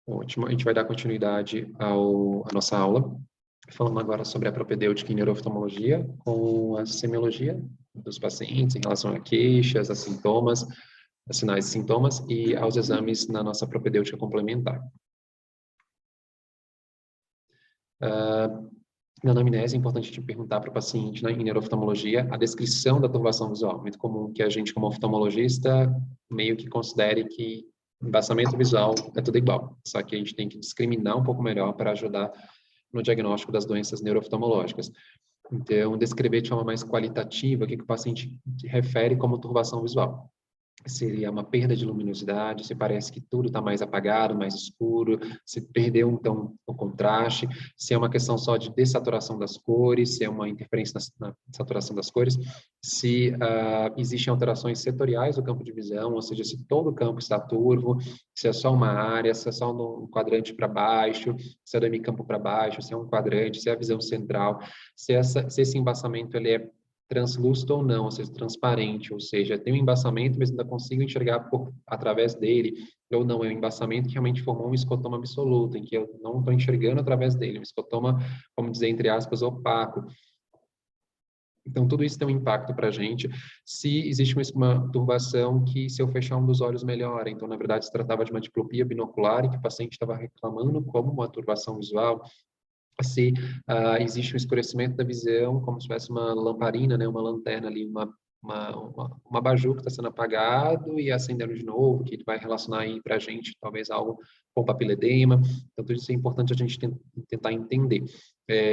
Ótimo, a gente vai dar continuidade à nossa aula, falando agora sobre a propedêutica em neurooftalmologia, com a semiologia dos pacientes em relação a queixas, a sintomas, a sinais e sintomas, e aos exames na nossa propedêutica complementar. Na anamnese, é importante te perguntar para o paciente, né, em neurooftalmologia, a descrição da turbação visual. Muito comum que a gente, como oftalmologista, meio que considere que embaçamento visual é tudo igual. Só que a gente tem que discriminar um pouco melhor para ajudar no diagnóstico das doenças neurooftalmológicas. Então, descrever de forma mais qualitativa o que o paciente refere como turbação visual. Seria uma perda de luminosidade, se parece que tudo está mais apagado, mais escuro, se perdeu, então, o contraste, se é uma questão só de dessaturação das cores, se é uma interferência na saturação das cores, se existem alterações setoriais do campo de visão, ou seja, se todo o campo está turvo, se é só uma área, se é só um quadrante para baixo, se é do hemicampo para baixo, se é um quadrante, se é a visão central, se esse embaçamento ele é translúcido ou não, ou seja, transparente, ou seja, tem um embaçamento, mas ainda consigo enxergar através dele, ou não, é um embaçamento que realmente formou um escotoma absoluto, em que eu não estou enxergando através dele, um escotoma, como dizer, entre aspas, opaco. Então, tudo isso tem um impacto para a gente. Se existe uma turbação que, se eu fechar um dos olhos, melhora. Então, na verdade, se tratava de uma diplopia binocular e que o paciente estava reclamando como uma turbação visual, se existe um escurecimento da visão, como se tivesse uma lamparina, né, uma lanterna ali, uma abajur que está sendo apagado e acendendo de novo, que vai relacionar aí para a gente, talvez, algo com papiledema. Então, tudo isso é importante a gente tentar entender.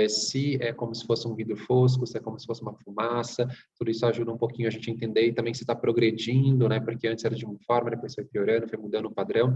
Se é como se fosse um vidro fosco, se é como se fosse uma fumaça, tudo isso ajuda um pouquinho a gente a entender e também se está progredindo, né, porque antes era de uma forma, depois foi piorando, foi mudando o padrão.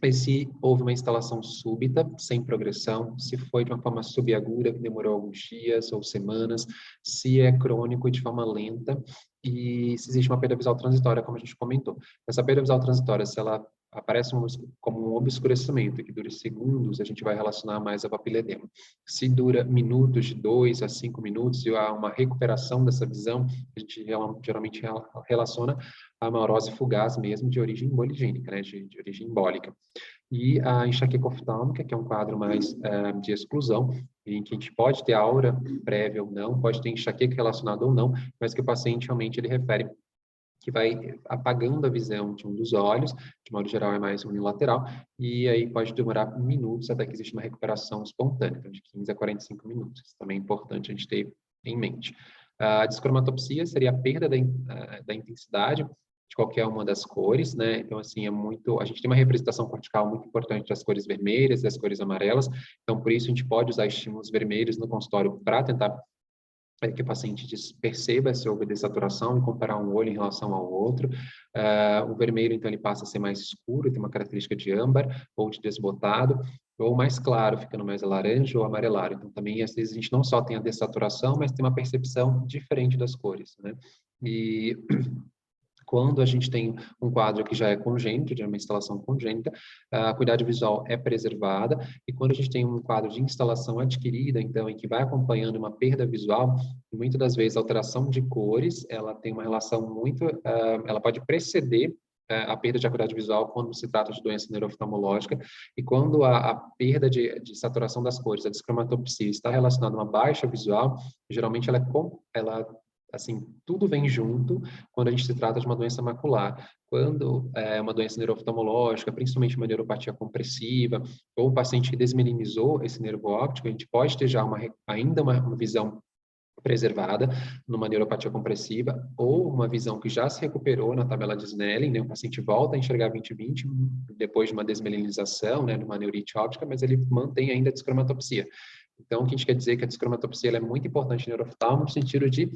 E se houve uma instalação súbita, sem progressão, se foi de uma forma subaguda, que demorou alguns dias ou semanas, se é crônico e de forma lenta, e se existe uma perda visual transitória, como a gente comentou. Essa perda visual transitória, se ela aparece como um obscurecimento, que dura segundos, a gente vai relacionar mais a papiledema. Se dura minutos, de 2 a 5 minutos, e há uma recuperação dessa visão, a gente geralmente relaciona a maurose fugaz mesmo, de origem emboligênica, né, de origem embólica. E a enxaqueca oftálmica, que é um quadro mais de exclusão, em que a gente pode ter aura prévia ou não, pode ter enxaqueca relacionada ou não, mas que o paciente realmente ele refere que vai apagando a visão de um dos olhos, de modo geral é mais unilateral, e aí pode demorar minutos até que exista uma recuperação espontânea, então de 15 a 45 minutos. Isso também é importante a gente ter em mente. A descromatopsia seria a perda da intensidade de qualquer uma das cores, né? Então, assim, a gente tem uma representação cortical muito importante das cores vermelhas e das cores amarelas, então, por isso, a gente pode usar estímulos vermelhos no consultório para tentar que o paciente perceba se houve dessaturação e comparar um olho em relação ao outro. O vermelho, então, ele passa a ser mais escuro, tem uma característica de âmbar ou de desbotado, ou mais claro, ficando mais laranja ou amarelado. Então, também, às vezes, a gente não só tem a dessaturação, mas tem uma percepção diferente das cores, né? E quando a gente tem um quadro que já é congênito, de uma instalação congênita, a acuidade visual é preservada, e quando a gente tem um quadro de instalação adquirida, então, em que vai acompanhando uma perda visual, muitas das vezes a alteração de cores, ela tem uma relação muito, ela pode preceder a perda de acuidade visual quando se trata de doença neurooftalmológica, e quando a perda de saturação das cores, a descromatopsia, está relacionada a uma baixa visual, geralmente ela assim, tudo vem junto quando a gente se trata de uma doença macular. Quando é uma doença neurooftalmológica, principalmente uma neuropatia compressiva, ou o paciente que desmelinizou esse nervo óptico, a gente pode ter já ainda uma visão preservada numa neuropatia compressiva, ou uma visão que já se recuperou na tabela de Snelling, né? O paciente volta a enxergar 20/20 depois de uma desmelinização, né, numa neurite óptica, mas ele mantém ainda a descromatopsia. Então, o que a gente quer dizer é que a descromatopsia ela é muito importante no neurooftalmo no sentido de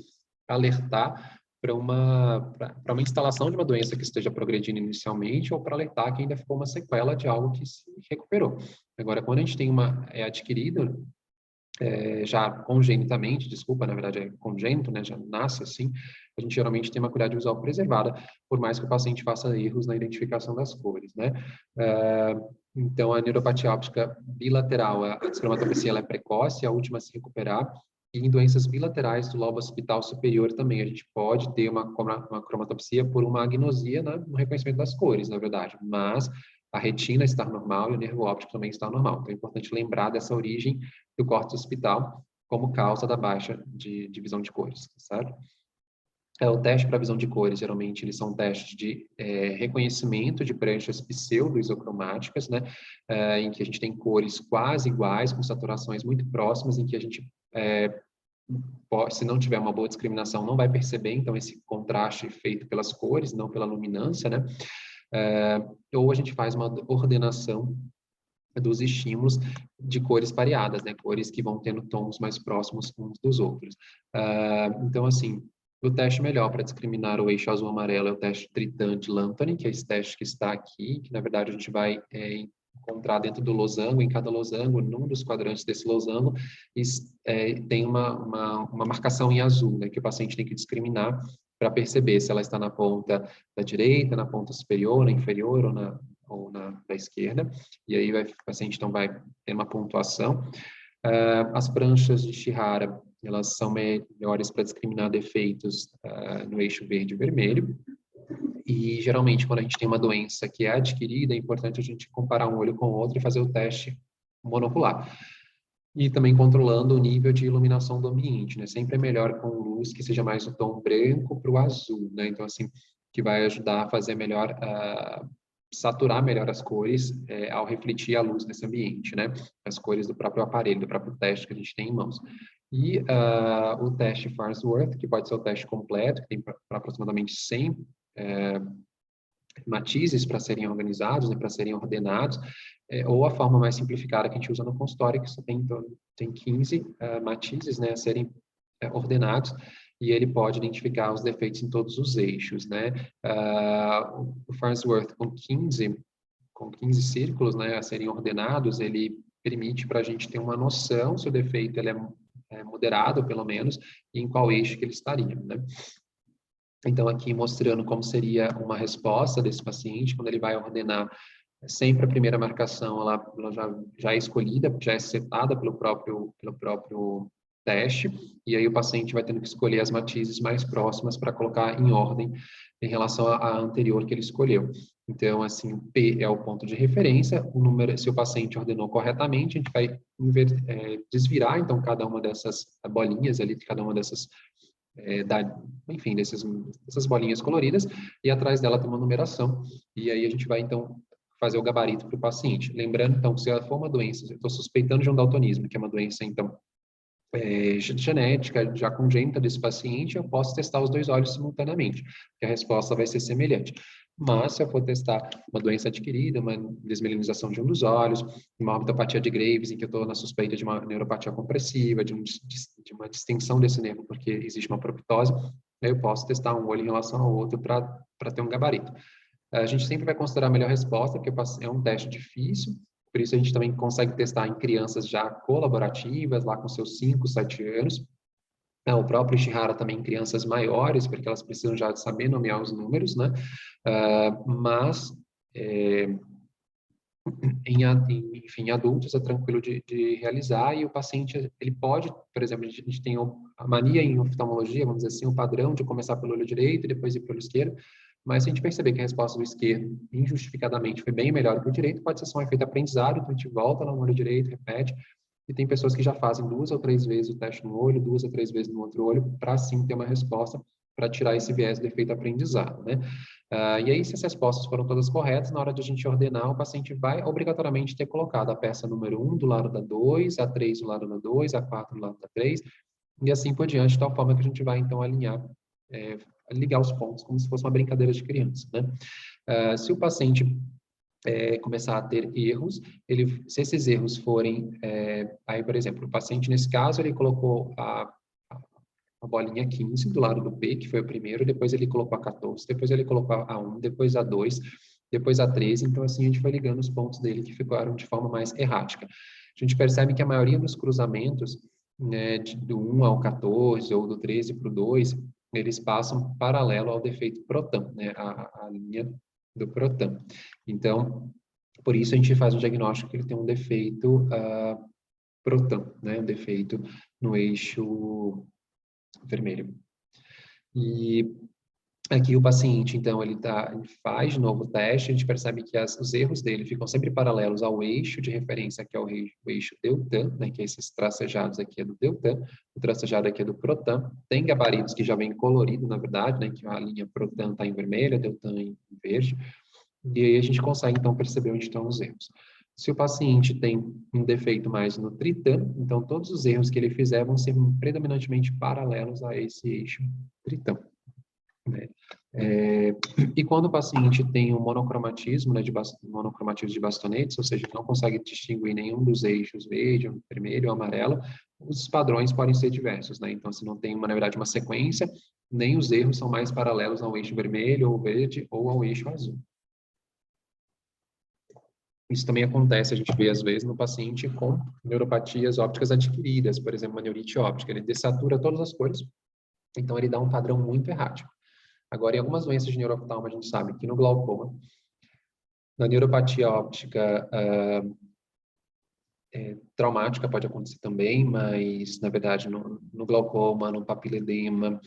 alertar para uma instalação de uma doença que esteja progredindo inicialmente ou para alertar que ainda ficou uma sequela de algo que se recuperou. Agora, quando a gente tem adquirido já congenitamente, desculpa, na verdade é congênito, né, já nasce assim, a gente geralmente tem uma acuidade visual preservada, por mais que o paciente faça erros na identificação das cores, né. Então, a neuropatia óptica bilateral, a descromatopsia ela é precoce, a última a se recuperar, e em doenças bilaterais do lobo occipital superior também, a gente pode ter uma cromatopsia por uma agnosia, né, no reconhecimento das cores, na verdade, mas a retina estar normal e o nervo óptico também estar normal. Então, é importante lembrar dessa origem do córtex occipital como causa da baixa de visão de cores, certo? O teste para visão de cores, geralmente, eles são testes de reconhecimento de pranchas pseudo-isocromáticas, né? Em que a gente tem cores quase iguais, com saturações muito próximas, em que a gente, se não tiver uma boa discriminação, não vai perceber, então, esse contraste feito pelas cores, não pela luminância, né? Ou a gente faz uma ordenação dos estímulos de cores pareadas, né? Cores que vão tendo tons mais próximos uns dos outros. Então, assim, o teste melhor para discriminar o eixo azul-amarelo é o teste Tritan-Lantoni, que é esse teste que está aqui, que na verdade a gente vai encontrar dentro do losango, em cada losango, num dos quadrantes desse losango, tem uma marcação em azul, né, que o paciente tem que discriminar para perceber se ela está na ponta da direita, na ponta superior, na inferior ou na esquerda, e aí o paciente então vai ter uma pontuação. As pranchas de Shihara, elas são melhores para discriminar defeitos no eixo verde e vermelho. E, geralmente, quando a gente tem uma doença que é adquirida, é importante a gente comparar um olho com o outro e fazer o teste monocular. E também controlando o nível de iluminação do ambiente, né? Sempre é melhor com luz que seja mais o tom branco para o azul, né? Então, assim, que vai ajudar a fazer melhor, saturar melhor as cores ao refletir a luz nesse ambiente, né? As cores do próprio aparelho, do próprio teste que a gente tem em mãos. E o teste Farnsworth, que pode ser o teste completo, que tem para aproximadamente 100 matizes para serem organizados, né, para serem ordenados, ou a forma mais simplificada que a gente usa no consultório, que só tem 15 matizes, né, a serem ordenados, e ele pode identificar os defeitos em todos os eixos, né? O Farnsworth com 15 círculos, né, a serem ordenados, ele permite para a gente ter uma noção se o defeito ele é moderado, pelo menos, e em qual eixo que ele estaria, né? Então, aqui mostrando como seria uma resposta desse paciente, quando ele vai ordenar, sempre a primeira marcação, ela já é escolhida, já é setada pelo próprio teste, e aí o paciente vai tendo que escolher as matizes mais próximas para colocar em ordem em relação à anterior que ele escolheu. Então, assim, P é o ponto de referência, o número, se o paciente ordenou corretamente, a gente vai desvirar, então, cada uma dessas bolinhas ali, cada uma dessas enfim, dessas bolinhas coloridas, e atrás dela tem uma numeração, e aí a gente vai, então, fazer o gabarito para o paciente. Lembrando, então, que se ela for uma doença, eu estou suspeitando de um daltonismo, que é uma doença, então, genética, já congênita desse paciente, eu posso testar os dois olhos simultaneamente, que a resposta vai ser semelhante. Mas, se eu for testar uma doença adquirida, uma desmelinização de um dos olhos, uma orbitopatia de Graves, em que eu estou na suspeita de uma neuropatia compressiva, de uma distensão desse nervo, porque existe uma proptose, aí eu posso testar um olho em relação ao outro para ter um gabarito. A gente sempre vai considerar a melhor resposta, porque é um teste difícil, por isso a gente também consegue testar em crianças já colaborativas, lá com seus 5, 7 anos. O próprio Ishihara também em crianças maiores, porque elas precisam já saber nomear os números, né? Mas, enfim, adultos é tranquilo de realizar, e o paciente, ele pode, por exemplo, a gente tem a mania em oftalmologia, vamos dizer assim, o padrão de começar pelo olho direito e depois ir pelo esquerdo, mas se a gente perceber que a resposta do esquerdo, injustificadamente, foi bem melhor que o direito, pode ser só um efeito aprendizado, então a gente volta lá no olho direito, repete, e tem pessoas que já fazem 2 ou 3 vezes o teste no olho, 2 ou 3 vezes no outro olho, para sim ter uma resposta, para tirar esse viés do efeito aprendizado, né? E aí, se as respostas foram todas corretas, na hora de a gente ordenar, o paciente vai obrigatoriamente ter colocado a peça número 1 do lado da 2, a 3 do lado da 2, a 4 do lado da 3, e assim por diante, de tal forma que a gente vai, então, alinhar, ligar os pontos, como se fosse uma brincadeira de criança, né? Se o paciente começar a ter erros, se esses erros forem, aí, por exemplo, o paciente, nesse caso, ele colocou a bolinha 15 do lado do P, que foi o primeiro, depois ele colocou a 14, depois ele colocou a 1, depois a 2, depois a 13, então assim a gente foi ligando os pontos dele que ficaram de forma mais errática. A gente percebe que a maioria dos cruzamentos, né, do 1 ao 14 ou do 13 para o 2, eles passam paralelo ao defeito Protan, né, a linha do Protan. Então, por isso a gente faz um diagnóstico que ele tem um defeito Protan, né, um defeito no eixo vermelho. E Aqui o paciente, então, ele faz de novo o teste, a gente percebe que os erros dele ficam sempre paralelos ao eixo de referência, que é o eixo delta, né, que esses tracejados aqui é do delta, o tracejado aqui é do protan. Tem gabaritos que já vem colorido, na verdade, né, que a linha protan está em vermelho, a delta em verde, e aí a gente consegue, então, perceber onde estão os erros. Se o paciente tem um defeito mais no tritan, então todos os erros que ele fizer vão ser predominantemente paralelos a esse eixo tritan, né? E quando o paciente tem um monocromatismo, né, monocromatismo de bastonetes, ou seja, não consegue distinguir nenhum dos eixos verde, vermelho ou amarelo, os padrões podem ser diversos, né? Então, se não tem, na verdade, uma sequência, nem os erros são mais paralelos ao eixo vermelho ou verde ou ao eixo azul. Isso também acontece, a gente vê às vezes no paciente com neuropatias ópticas adquiridas, por exemplo, uma neurite óptica, ele dessatura todas as cores, então ele dá um padrão muito errático. Agora, em algumas doenças de neurooftalmo, a gente sabe que no glaucoma, na neuropatia óptica traumática pode acontecer também, mas, na verdade, no glaucoma, no papiledema,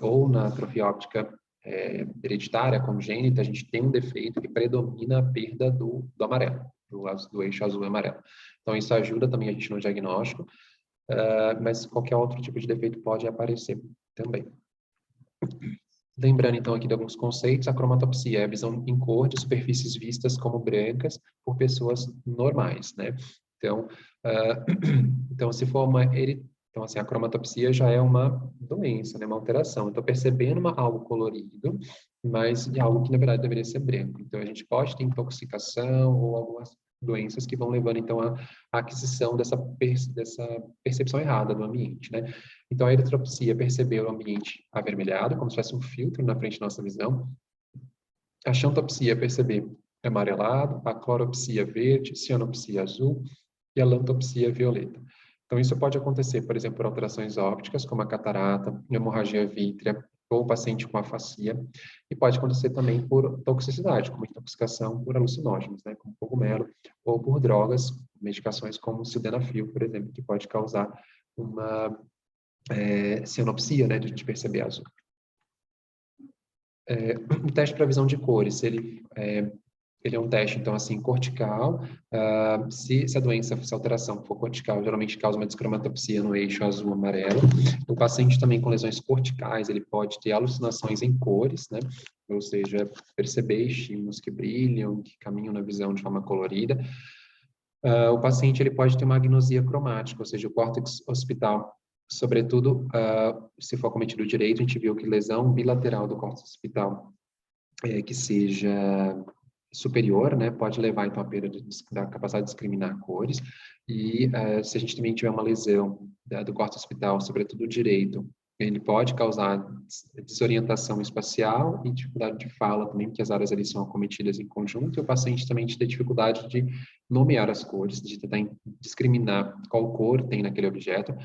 ou na atrofia óptica hereditária, congênita, a gente tem um defeito que predomina a perda do amarelo, do eixo azul e amarelo. Então, isso ajuda também a gente no diagnóstico, mas qualquer outro tipo de defeito pode aparecer também. Lembrando, então, aqui de alguns conceitos, a cromatopsia é a visão em cor de superfícies vistas como brancas por pessoas normais, né? Então, então se for então, assim, a cromatopsia já é uma doença, né? Uma alteração. Eu estou percebendo algo colorido, mas de algo que, na verdade, deveria ser branco. Então, a gente pode ter intoxicação ou algumas doenças que vão levando, então, à aquisição dessa percepção errada do ambiente, né? Então, a eritropsia percebeu o ambiente avermelhado, como se fosse um filtro na frente da nossa visão. A xantopsia perceber amarelado, a cloropsia verde, cianopsia azul e a lantopsia violeta. Então, isso pode acontecer, por exemplo, por alterações ópticas, como a catarata, hemorragia vítrea, ou o paciente com afasia, e pode acontecer também por toxicidade, como intoxicação por alucinógenos, né, como cogumelo, ou por drogas, medicações como o sildenafil, por exemplo, que pode causar uma cianopsia, né, de a gente perceber azul. O teste para visão de cores, ele é um teste, então, assim, cortical. Se a doença, se a alteração for cortical, geralmente causa uma descromatopsia no eixo azul-amarelo. O paciente também com lesões corticais, ele pode ter alucinações em cores, né? Ou seja, perceber estímulos que brilham, que caminham na visão de forma colorida. O paciente, ele pode ter uma agnosia cromática, ou seja, o córtex occipital, sobretudo, se for cometido direito, a gente viu que lesão bilateral do córtex occipital, que seja superior, né, pode levar então à perda da capacidade de discriminar cores, e se a gente também tiver uma lesão do córtex occipital, sobretudo o direito, ele pode causar desorientação espacial e dificuldade de fala também, porque as áreas ali são acometidas em conjunto, e o paciente também tem dificuldade de nomear as cores, de tentar discriminar qual cor tem naquele objeto.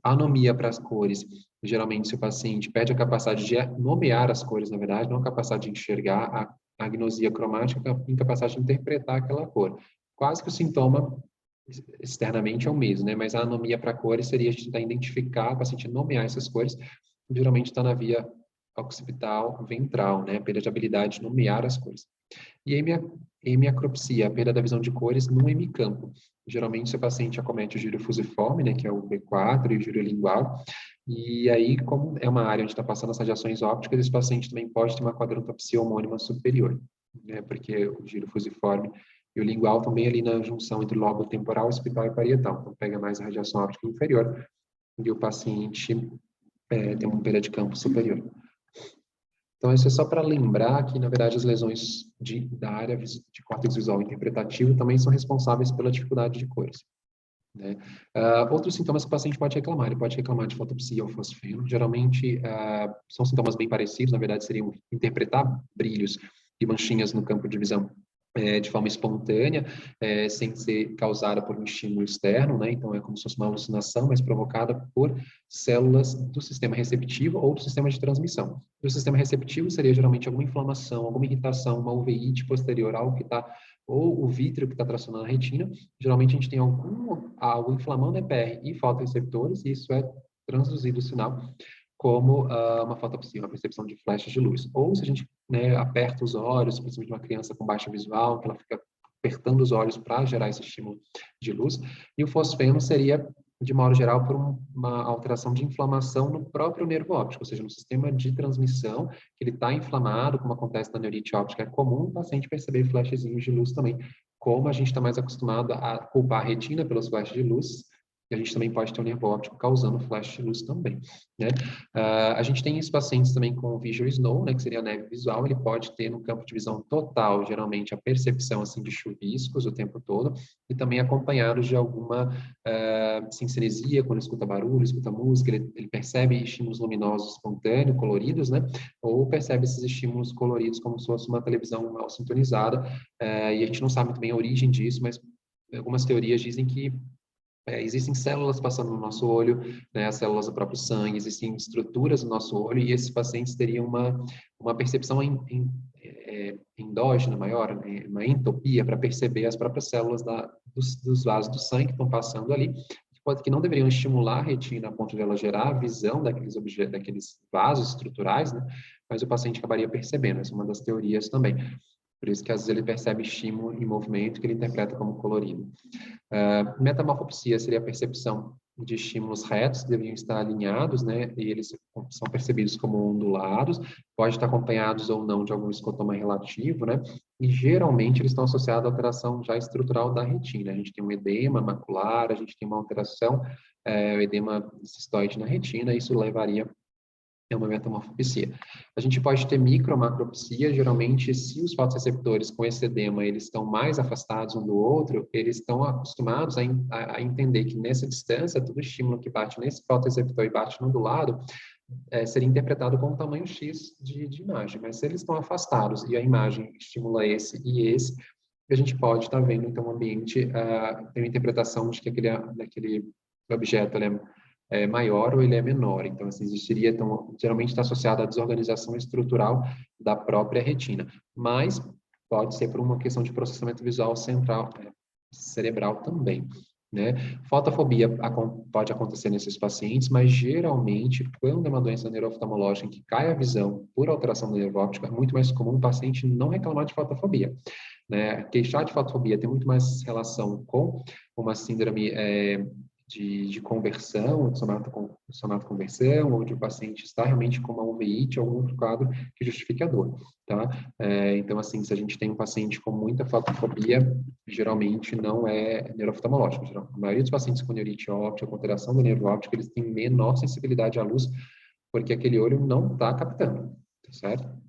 Anomia para as cores, geralmente se o paciente perde a capacidade de nomear as cores, na verdade, não a capacidade de enxergar, a agnosia cromática, a incapacidade de interpretar aquela cor. Quase que o sintoma externamente é o mesmo, né? Mas a anomia para cores seria a gente tentar identificar, o paciente nomear essas cores, geralmente está na via occipital ventral, né? Perda de habilidade de nomear as cores. E hemiacropsia, a perda da visão de cores no hemicampo. Geralmente, se o paciente acomete o gírio fusiforme, né, que é o B4, e o gírio lingual, e aí, como é uma área onde está passando as radiações ópticas, esse paciente também pode ter uma quadrantopsia homônima superior, né, porque o gírio fusiforme e o lingual também ali na junção entre lobo temporal, occipital e parietal. Então, pega mais a radiação óptica inferior e o paciente tem uma perda de campo superior. Então, isso é só para lembrar que, na verdade, as lesões da área de córtex visual interpretativo também são responsáveis pela dificuldade de cores, né? Outros sintomas que o paciente pode reclamar, ele pode reclamar de fotopsia ou fosfeno. Geralmente, são sintomas bem parecidos, na verdade, seriam interpretar brilhos e manchinhas no campo de visão de forma espontânea, sem ser causada por um estímulo externo, né? Então, é como se fosse uma alucinação, mas provocada por células do sistema receptivo ou do sistema de transmissão. O sistema receptivo seria geralmente alguma inflamação, alguma irritação, uma uveíte posterior, algo que está, ou o vítreo que está tracionando a retina. Geralmente, a gente tem algo inflamando a EPR e fotoreceptores, e isso é transduzido o sinal como uma fotopsia, uma percepção de flechas de luz. Ou se a gente, né, aperta os olhos, principalmente uma criança com baixa visual, que ela fica apertando os olhos para gerar esse estímulo de luz. E o fosfeno seria, de modo geral, por uma alteração de inflamação no próprio nervo óptico, ou seja, no sistema de transmissão, que ele está inflamado, como acontece na neurite óptica. É comum o paciente perceber flashezinhos de luz também, como a gente está mais acostumado a culpar a retina pelos flashes de luz, e a gente também pode ter um nervo óptico causando flash de luz também, né? A gente tem esses pacientes também com visual snow, né, que seria a neve visual, ele pode ter no campo de visão total, geralmente, a percepção, assim, de chuviscos o tempo todo, e também acompanhados de alguma sinestesia, quando escuta barulho, escuta música, ele percebe estímulos luminosos espontâneos, coloridos, né, ou percebe esses estímulos coloridos como se fosse uma televisão mal sintonizada, e a gente não sabe muito bem a origem disso, mas algumas teorias dizem que existem células passando no nosso olho, né, as células do próprio sangue, existem estruturas no nosso olho e esses pacientes teriam uma percepção endógena maior, né, uma entopia para perceber as próprias células dos vasos do sangue que estão passando ali, que não deveriam estimular a retina a ponto de ela gerar a visão daqueles objetos, daqueles vasos estruturais, né, mas o paciente acabaria percebendo, essa é uma das teorias também. Por isso que às vezes ele percebe estímulo em movimento que ele interpreta como colorido. Metamorfopsia seria a percepção de estímulos retos, que deveriam estar alinhados, né, e eles são percebidos como ondulados, pode estar acompanhados ou não de algum escotoma relativo, né, e geralmente eles estão associados à alteração já estrutural da retina. A gente tem um edema macular, a gente tem uma alteração, o edema cistoide na retina, isso levaria é uma metamorfopsia. A gente pode ter micro ou macropsia, geralmente, se os fotoreceptores com esse edema, eles estão mais afastados um do outro, eles estão acostumados a entender que nessa distância, todo estímulo que bate nesse fotoreceptor e bate no do lado, seria interpretado como tamanho X de imagem. Mas se eles estão afastados e a imagem estimula esse e esse, a gente pode estar vendo, então, o ambiente, tem uma interpretação de que aquele objeto ele é maior ou ele é menor. Então, assim, existiria, então, geralmente está associado à desorganização estrutural da própria retina, mas pode ser por uma questão de processamento visual central, cerebral também, né? Fotofobia pode acontecer nesses pacientes, mas geralmente, quando é uma doença neuroftalmológica em que cai a visão por alteração do nervo óptico, é muito mais comum o paciente não reclamar de fotofobia, né? Queixar de fotofobia tem muito mais relação com uma síndrome de conversão, de somatoconversão, onde o paciente está realmente com uma uveit ou algum outro quadro que justifique a dor, tá? Então, assim, se a gente tem um paciente com muita fotofobia, geralmente não é neuroftalmológico. A maioria dos pacientes com neurite óptica, com alteração do nervo óptico, eles têm menor sensibilidade à luz, porque aquele olho não está captando, tá certo?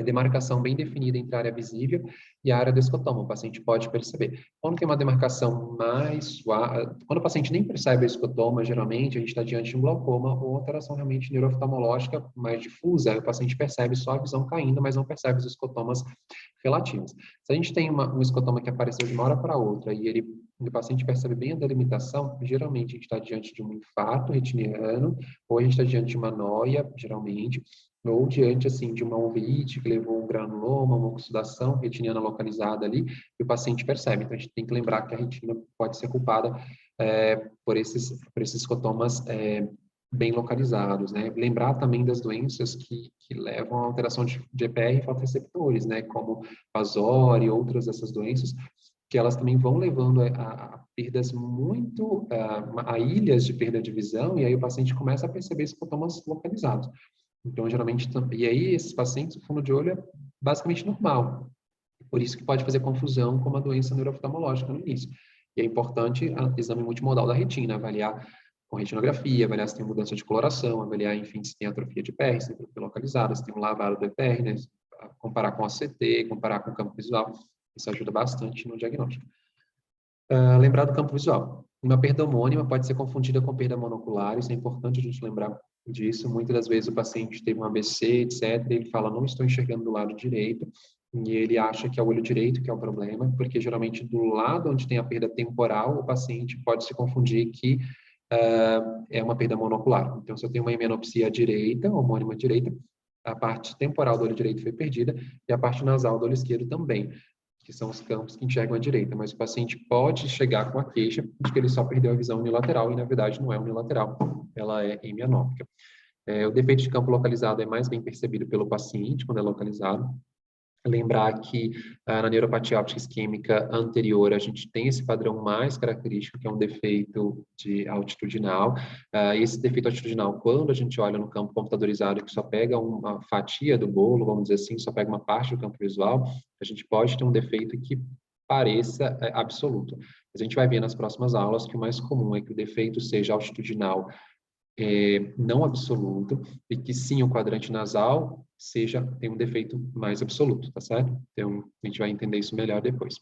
Demarcação bem definida entre a área visível e a área do escotoma. O paciente pode perceber. Quando tem uma demarcação mais suave, quando o paciente nem percebe o escotoma, geralmente a gente está diante de um glaucoma ou alteração realmente neuroftalmológica mais difusa, o paciente percebe só a visão caindo, mas não percebe os escotomas relativos. Se a gente tem um escotoma que apareceu de uma hora para outra e o paciente percebe bem a delimitação, geralmente a gente está diante de um infarto retiniano ou a gente está diante de uma noia, geralmente, ou diante, assim, de uma uveit que levou um granuloma, uma oxidação retiniana localizada ali, e o paciente percebe. Então, a gente tem que lembrar que a retina pode ser culpada por esses escotomas bem localizados, né? Lembrar também das doenças que levam à alteração de EPR e fotoreceptores, né? Como Pazori e outras dessas doenças, que elas também vão levando a perdas muito, a ilhas de perda de visão, e aí o paciente começa a perceber escotomas localizados. Então, geralmente, e aí esses pacientes, o fundo de olho é basicamente normal. Por isso que pode fazer confusão com uma doença neuroftalmológica no início. E é importante o exame multimodal da retina, avaliar com retinografia, avaliar se tem mudança de coloração, avaliar, enfim, se tem atrofia de PR, se tem atrofia localizada, se tem um lavado do EPR, né? Comparar com a CT, comparar com o campo visual. Isso ajuda bastante no diagnóstico. Lembrar do campo visual. Uma perda homônima pode ser confundida com perda monocular, isso é importante a gente lembrar disso. Muitas das vezes o paciente teve um AVC, etc., e ele fala, não estou enxergando do lado direito, e ele acha que é o olho direito que é o problema, porque geralmente do lado onde tem a perda temporal, o paciente pode se confundir que é uma perda monocular. Então, se eu tenho uma hemianopsia direita, homônima direita, a parte temporal do olho direito foi perdida, e a parte nasal do olho esquerdo também, que são os campos que enxergam a direita, mas o paciente pode chegar com a queixa de que ele só perdeu a visão unilateral e, na verdade, não é unilateral, ela é hemianópica. O defeito de campo localizado é mais bem percebido pelo paciente quando é localizado. Lembrar que na neuropatia óptica isquêmica anterior, a gente tem esse padrão mais característico, que é um defeito altitudinal. Esse defeito altitudinal, quando a gente olha no campo computadorizado, que só pega uma fatia do bolo, vamos dizer assim, só pega uma parte do campo visual, a gente pode ter um defeito que pareça absoluto. Mas a gente vai ver nas próximas aulas que o mais comum é que o defeito seja altitudinal não absoluto, e que sim, o quadrante nasal tem um defeito mais absoluto, tá certo? Então, a gente vai entender isso melhor depois.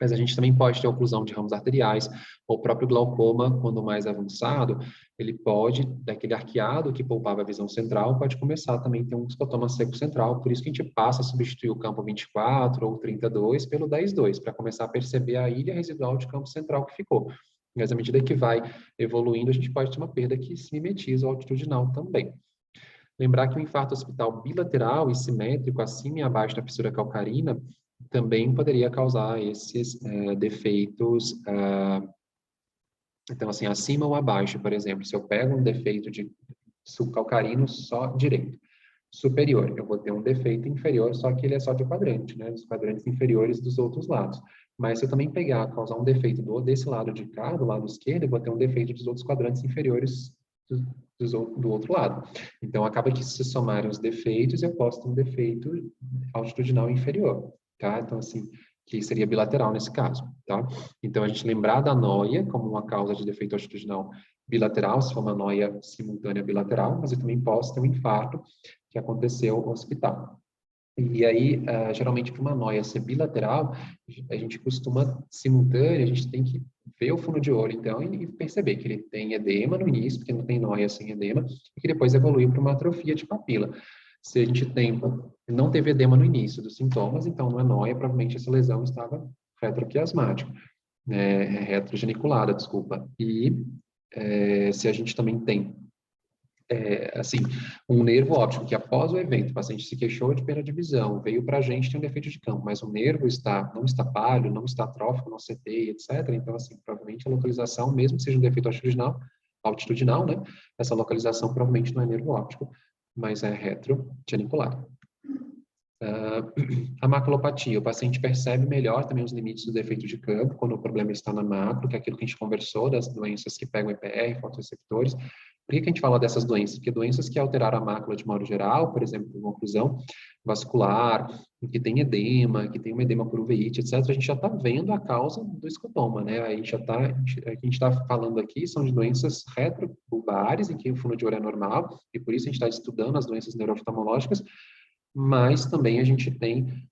Mas a gente também pode ter oclusão de ramos arteriais, ou o próprio glaucoma, quando mais avançado, ele pode, daquele arqueado que poupava a visão central, pode começar também a ter um escotoma seco central, por isso que a gente passa a substituir o campo 24 ou 32 pelo 10-2, para começar a perceber a ilha residual de campo central que ficou. Mas à medida que vai evoluindo, a gente pode ter uma perda que se mimetiza o altitudinal também. Lembrar que o infarto occipital bilateral e simétrico, acima e abaixo da fissura calcarina, também poderia causar esses defeitos. Então, assim, acima ou abaixo, por exemplo, se eu pego um defeito de subcalcarino só direito, superior, eu vou ter um defeito inferior, só que ele é só de quadrante, né? Dos quadrantes inferiores dos outros lados. Mas se eu também causar um defeito desse lado de cá, do lado esquerdo, eu vou ter um defeito dos outros quadrantes inferiores do outro lado. Então, acaba que se somarem os defeitos, eu posso ter um defeito altitudinal inferior, tá? Então, assim, que seria bilateral nesse caso, tá? Então, a gente lembrar da noia como uma causa de defeito altitudinal bilateral, se for uma noia simultânea bilateral, mas eu também posso ter um infarto que aconteceu no hospital. E aí, geralmente, para uma noia ser bilateral, a gente costuma, simultânea, a gente tem que ver o fundo de olho, então, e perceber que ele tem edema no início, porque não tem noia sem edema, e que depois evolui para uma atrofia de papila. Se a gente não teve edema no início dos sintomas, então não é noia, provavelmente essa lesão estava retroquiasmática, retrogeniculada, desculpa. E se a gente também tem assim, um nervo óptico que após o evento, o paciente se queixou de perda de visão, veio para a gente, tem um defeito de campo, mas o nervo não está pálido, não está atrófico, não seteia, etc. Então, assim, provavelmente a localização, mesmo que seja um defeito altitudinal, né? Essa localização provavelmente não é nervo óptico, mas é retrogenicular. A maculopatia, o paciente percebe melhor também os limites do defeito de campo quando o problema está na macro, que é aquilo que a gente conversou, das doenças que pegam EPR, fotoreceptores. Por que a gente fala dessas doenças? Porque doenças que alteraram a mácula de modo geral, por exemplo, uma oclusão vascular, que tem edema, que tem uma edema por uveíte, etc., a gente já está vendo a causa do escotoma, né? A gente está falando aqui são de doenças retrobulbares, em que o fundo de olho é normal, e por isso a gente está estudando as doenças neurooftalmológicas, mas também a gente tem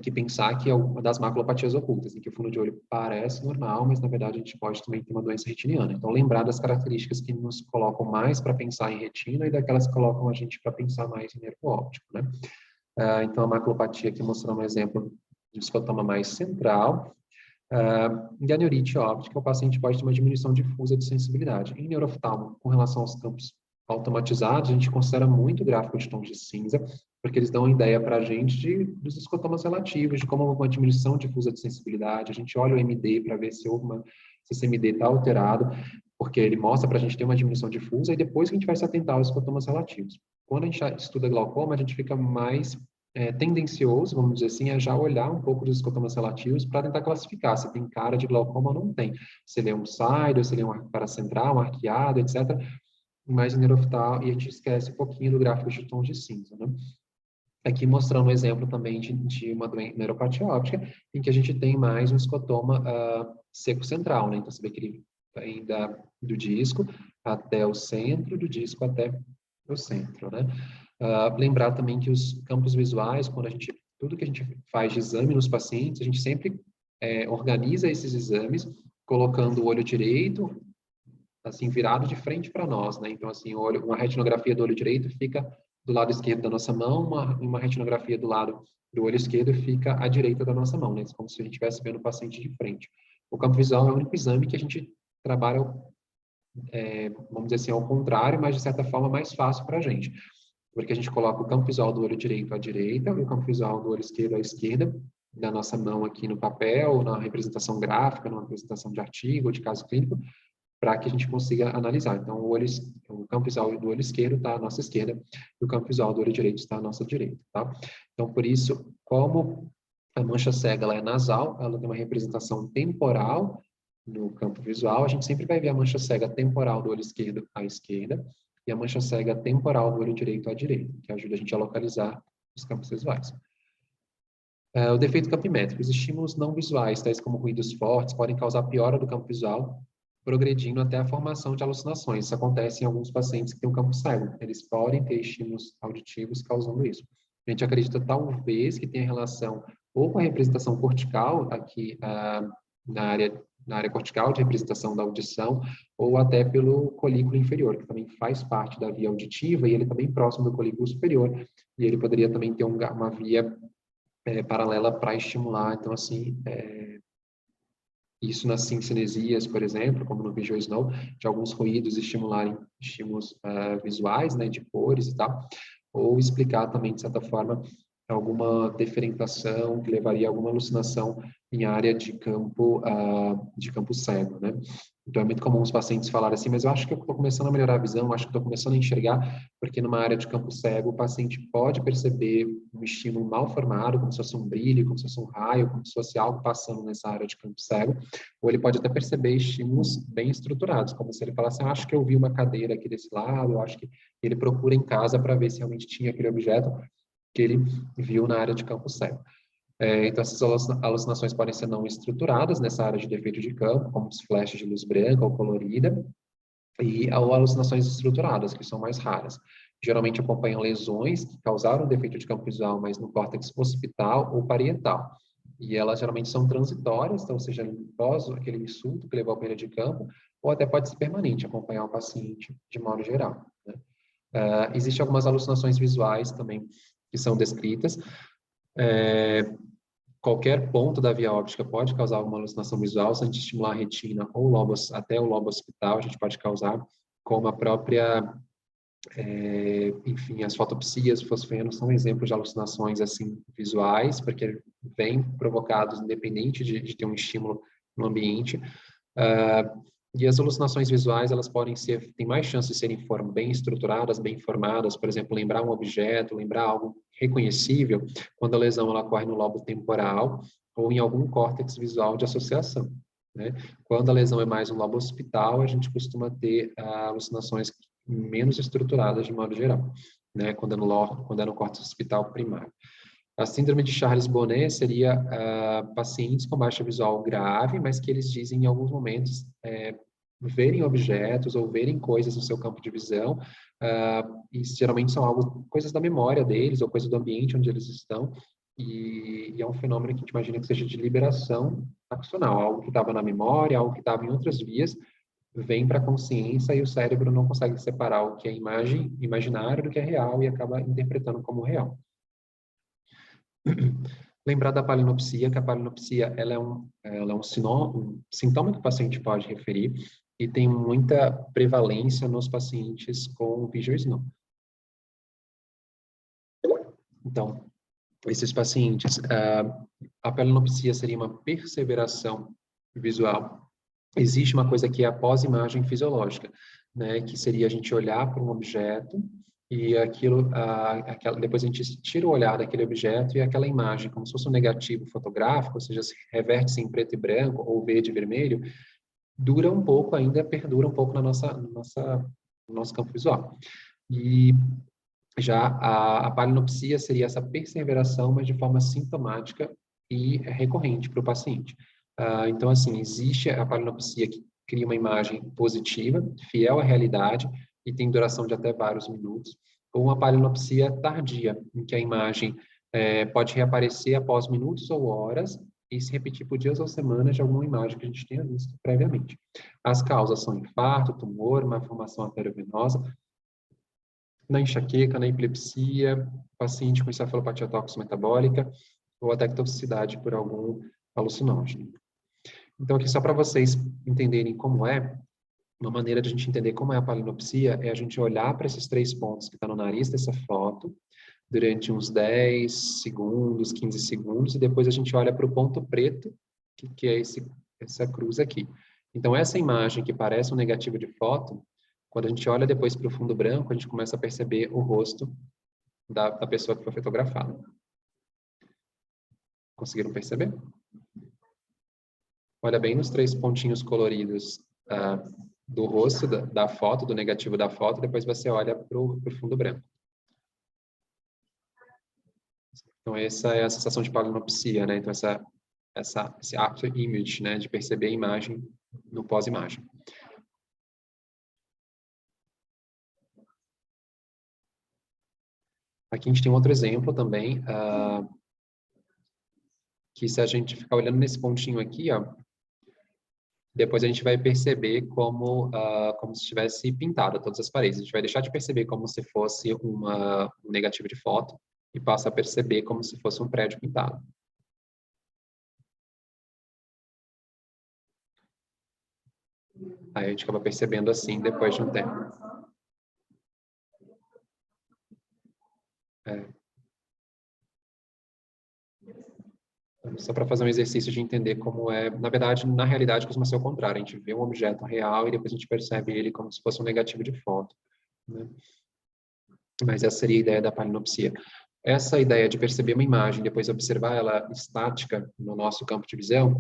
que pensar que é uma das maculopatias ocultas, em que o fundo de olho parece normal, mas na verdade a gente pode também ter uma doença retiniana. Então, lembrar das características que nos colocam mais para pensar em retina e daquelas que colocam a gente para pensar mais em nervo óptico, né? Então, a maculopatia aqui mostrando um exemplo de escotoma mais central. E a neurite óptica, o paciente pode ter uma diminuição difusa de sensibilidade. Em neurooftalmo, com relação aos campos automatizados, a gente considera muito o gráfico de tons de cinza, porque eles dão uma ideia para a gente dos escotomas relativos, de como uma diminuição difusa de sensibilidade. A gente olha o MD para ver se esse MD está alterado, porque ele mostra para a gente ter uma diminuição difusa, e depois que a gente vai se atentar aos escotomas relativos. Quando a gente estuda glaucoma, a gente fica mais tendencioso, vamos dizer assim, a já olhar um pouco dos escotomas relativos para tentar classificar se tem cara de glaucoma ou não tem. Se ele é um side, se ele é um paracentral, um arqueado, etc. Mas neurooftal, e a gente esquece um pouquinho do gráfico de tons de cinza, né? Aqui mostrando um exemplo também de uma neuropatia óptica, em que a gente tem mais um escotoma seco central, né? Então, você vê que ele vem do disco até o centro, do disco até o centro, né? Lembrar também que os campos visuais, tudo que a gente faz de exame nos pacientes, a gente sempre organiza esses exames, colocando o olho direito, assim, virado de frente para nós, né? Então, assim, uma retinografia do olho direito fica do lado esquerdo da nossa mão, uma retinografia do lado do olho esquerdo fica à direita da nossa mão, né? Como se a gente estivesse vendo o paciente de frente. O campo visual é o único exame que a gente trabalha, vamos dizer assim, ao contrário, mas de certa forma mais fácil para a gente. Porque a gente coloca o campo visual do olho direito à direita e o campo visual do olho esquerdo à esquerda, da nossa mão aqui no papel, na representação gráfica, numa representação de artigo, de caso clínico, para que a gente consiga analisar. Então, o campo visual do olho esquerdo está à nossa esquerda, e o campo visual do olho direito está à nossa direita, tá? Então, por isso, como a mancha cega ela é nasal, ela tem uma representação temporal no campo visual, a gente sempre vai ver a mancha cega temporal do olho esquerdo à esquerda e a mancha cega temporal do olho direito à direita, que ajuda a gente a localizar os campos visuais. O defeito campimétrico. Os estímulos não visuais, tais como ruídos fortes, podem causar piora do campo visual, progredindo até a formação de alucinações. Isso acontece em alguns pacientes que têm um campo cego. Eles podem ter estímulos auditivos causando isso. A gente acredita, talvez, que tenha relação ou com a representação cortical, aqui na área cortical de representação da audição, ou até pelo colículo inferior, que também faz parte da via auditiva, e ele também próximo do colículo superior, e ele poderia também ter uma via paralela para estimular. Então, assim, isso nas cinesias, por exemplo, como no Visual Snow, de alguns ruídos estimularem estímulos visuais, né, de cores e tal, ou explicar também, de certa forma, alguma diferenciação que levaria a alguma alucinação em área de campo cego, né? Então, é muito comum os pacientes falarem assim, mas eu acho que eu estou começando a melhorar a visão, acho que estou começando a enxergar, porque numa área de campo cego, o paciente pode perceber um estímulo mal formado, como se fosse um brilho, como se fosse um raio, como se fosse algo passando nessa área de campo cego, ou ele pode até perceber estímulos bem estruturados, como se ele falasse, acho que eu vi uma cadeira aqui desse lado, eu acho que ele procura em casa para ver se realmente tinha aquele objeto que ele viu na área de campo cego. Então, essas alucinações podem ser não estruturadas nessa área de defeito de campo, como os flashes de luz branca ou colorida, ou alucinações estruturadas, que são mais raras. Geralmente acompanham lesões que causaram defeito de campo visual, mas no córtex occipital ou parietal. E elas geralmente são transitórias, então, seja após aquele insulto que levou à perda de campo, ou até pode ser permanente, acompanhar o paciente de modo geral, né? Existem algumas alucinações visuais também que são descritas. Qualquer ponto da via óptica pode causar uma alucinação visual, se a gente estimular a retina ou até o lobo occipital, a gente pode causar, como a própria, enfim, as fotopsias, fosfeno são exemplos de alucinações assim visuais, porque vêm provocados independente de ter um estímulo no ambiente. E as alucinações visuais, elas têm mais chance de serem bem estruturadas, bem formadas, por exemplo, lembrar um objeto, lembrar algo reconhecível, quando a lesão ela ocorre no lobo temporal ou em algum córtex visual de associação, né? Quando a lesão é mais no lobo occipital, a gente costuma ter alucinações menos estruturadas de modo geral, né? Quando é no córtex occipital primário. A síndrome de Charles-Bonnet seria pacientes com baixa visual grave, mas que eles dizem em alguns momentos verem objetos ou verem coisas no seu campo de visão, e geralmente são coisas da memória deles ou coisas do ambiente onde eles estão, e é um fenômeno que a gente imagina que seja de liberação acional, algo que estava na memória, algo que estava em outras vias, vem para a consciência e o cérebro não consegue separar o que é imaginário do que é real e acaba interpretando como real. Lembrar da palinopsia, que a palinopsia ela é um sintoma que o paciente pode referir e tem muita prevalência nos pacientes com Visual Snow. Então, esses pacientes, a palinopsia seria uma perseveração visual. Existe uma coisa que é a pós-imagem fisiológica, né, que seria a gente olhar para um objeto e depois a gente tira o olhar daquele objeto e aquela imagem, como se fosse um negativo fotográfico, ou seja, se reverte-se em preto e branco ou verde e vermelho, dura um pouco ainda, perdura um pouco no nosso campo visual. E já a palinopsia seria essa perseveração, mas de forma sintomática e recorrente para o paciente. Então, assim, existe a palinopsia que cria uma imagem positiva, fiel à realidade, e tem duração de até vários minutos, ou uma palinopsia tardia, em que a imagem pode reaparecer após minutos ou horas e se repetir por dias ou semanas de alguma imagem que a gente tenha visto previamente. As causas são infarto, tumor, malformação arteriovenosa, na enxaqueca, na epilepsia, paciente com encefalopatia tóxico-metabólica ou até toxicidade por algum alucinógeno. Então, aqui só para vocês entenderem como uma maneira de a gente entender como é a palinopsia é a gente olhar para esses 3 pontos que estão no nariz dessa foto durante uns 10 segundos, 15 segundos, e depois a gente olha para o ponto preto, que é essa cruz aqui. Então, essa imagem que parece um negativo de foto, quando a gente olha depois para o fundo branco, a gente começa a perceber o rosto da pessoa que foi fotografada. Conseguiram perceber? Olha bem nos 3 pontinhos coloridos do rosto, da foto, do negativo da foto, depois você olha para o fundo branco. Então, essa é a sensação de palinopsia, né? Então, esse after image, né? De perceber a imagem no pós-imagem. Aqui a gente tem um outro exemplo também, que se a gente ficar olhando nesse pontinho aqui, ó, depois a gente vai perceber como se tivesse pintado todas as paredes. A gente vai deixar de perceber como se fosse um negativo de foto e passa a perceber como se fosse um prédio pintado. Aí a gente acaba percebendo assim depois de um tempo. Só para fazer um exercício de entender como é, na verdade, na realidade costuma ser o contrário, a gente vê um objeto real e depois a gente percebe ele como se fosse um negativo de foto, né? Mas essa seria a ideia da palinopsia. Essa ideia de perceber uma imagem, depois observar ela estática no nosso campo de visão,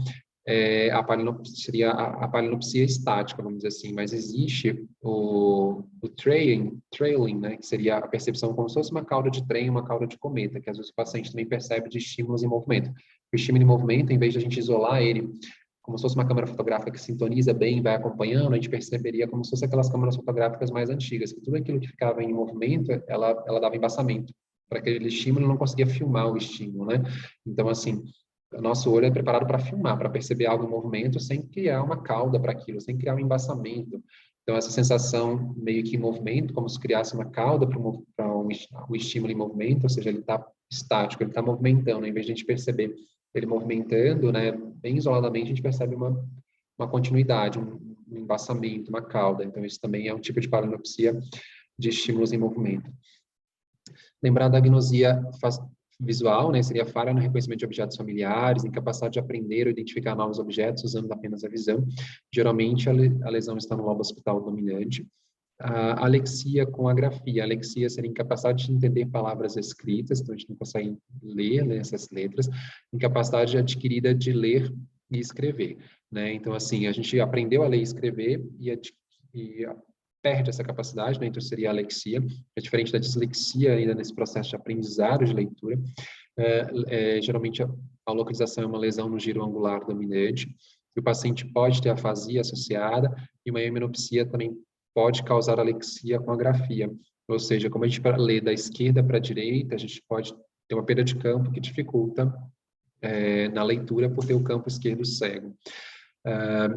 seria a palinopsia estática, vamos dizer assim, mas existe o trailing, né, que seria a percepção como se fosse uma cauda de trem, uma cauda de cometa, que às vezes o paciente também percebe de estímulos em movimento. O estímulo em movimento, em vez de a gente isolar ele como se fosse uma câmera fotográfica que sintoniza bem e vai acompanhando, a gente perceberia como se fosse aquelas câmeras fotográficas mais antigas, que tudo aquilo que ficava em movimento, ela dava embaçamento. Para aquele estímulo, não conseguia filmar o estímulo, né? Então, assim, o nosso olho é preparado para filmar, para perceber algo em movimento sem criar uma cauda para aquilo, sem criar um embaçamento. Então, essa sensação meio que em movimento, como se criasse uma cauda para um estímulo em movimento, ou seja, ele está estático, ele está movimentando, em vez de a gente perceber ele movimentando, né, bem isoladamente, a gente percebe uma continuidade, um embaçamento, uma cauda. Então, isso também é um tipo de palinopsia de estímulos em movimento. Lembrar da agnosia visual, né, seria falha no reconhecimento de objetos familiares, incapacidade de aprender ou identificar novos objetos usando apenas a visão. Geralmente, a lesão está no lobo occipital dominante. A alexia com a grafia. A alexia seria incapacidade de entender palavras escritas, então a gente não consegue ler, né, essas letras. Incapacidade adquirida de ler e escrever, né? Então, assim, a gente aprendeu a ler e escrever e perde essa capacidade, né? Então seria a alexia. É diferente da dislexia ainda nesse processo de aprendizado de leitura. Geralmente a localização é uma lesão no giro angular dominante. O paciente pode ter afasia associada e uma hemenopsia também pode causar alexia com a grafia. Ou seja, como a gente lê da esquerda para a direita, a gente pode ter uma perda de campo que dificulta na leitura por ter o campo esquerdo cego.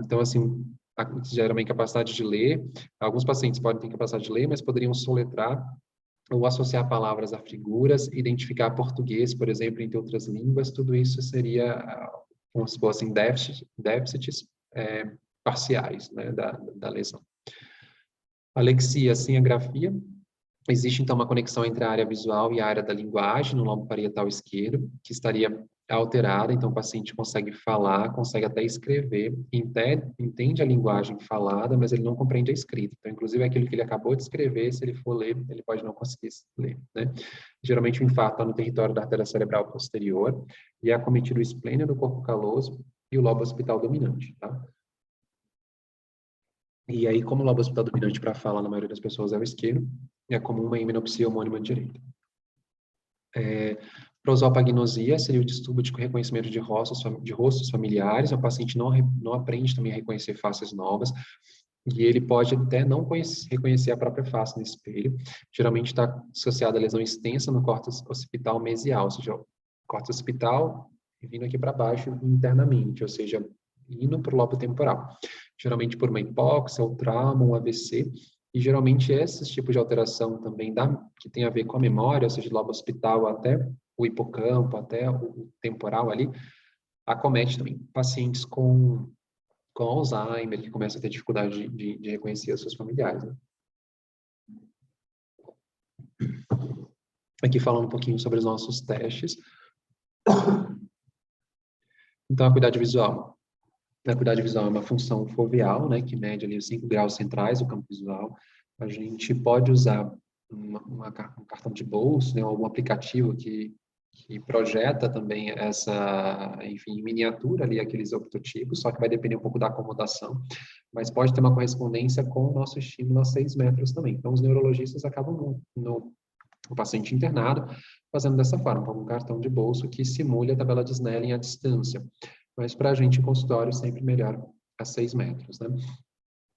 Então, assim, gera uma incapacidade de ler. Alguns pacientes podem ter incapacidade de ler, mas poderiam soletrar ou associar palavras a figuras, identificar português, por exemplo, entre outras línguas. Tudo isso seria, como se fossem déficits parciais, né, da lesão. Alexia sem a grafia. Existe, então, uma conexão entre a área visual e a área da linguagem no lobo parietal esquerdo, que estaria alterada. Então, o paciente consegue falar, consegue até escrever, entende a linguagem falada, mas ele não compreende a escrita. Então, inclusive, aquilo que ele acabou de escrever, se ele for ler, ele pode não conseguir ler, né? Geralmente, o infarto está no território da artéria cerebral posterior e é acometido o esplênio do corpo caloso e o lobo occipital dominante, tá? E aí, como o lobo occipital dominante para fala na maioria das pessoas é o esquerdo, é comum uma hemenopsia homônima direita. Prosopagnosia seria o distúrbio de reconhecimento de rostos familiares. O paciente não aprende também a reconhecer faces novas e ele pode até não reconhecer a própria face no espelho. Geralmente está associado a lesão extensa no córtex occipital mesial, ou seja, o córtex occipital vindo aqui para baixo internamente, ou seja, indo para o lobo temporal. Geralmente por uma hipóxia, ou trauma, um AVC. E geralmente esses tipos de alteração também que tem a ver com a memória, ou seja, do lobo occipital até o hipocampo, até o temporal ali, acomete também pacientes com Alzheimer, que começam a ter dificuldade de reconhecer os seus familiares, né? Aqui falando um pouquinho sobre os nossos testes. Então, a acuidade visual. A acuidade visual é uma função foveal, né, que mede ali os 5 graus centrais do campo visual. A gente pode usar um cartão de bolso, né, algum aplicativo que projeta também essa, enfim, em miniatura ali aqueles optotipos, só que vai depender um pouco da acomodação, mas pode ter uma correspondência com o nosso estímulo a 6 metros também. Então, os neurologistas acabam no paciente internado fazendo dessa forma, com um cartão de bolso que simule a tabela de Snelling à distância. Mas para a gente, em consultório, sempre melhor a 6 metros, né?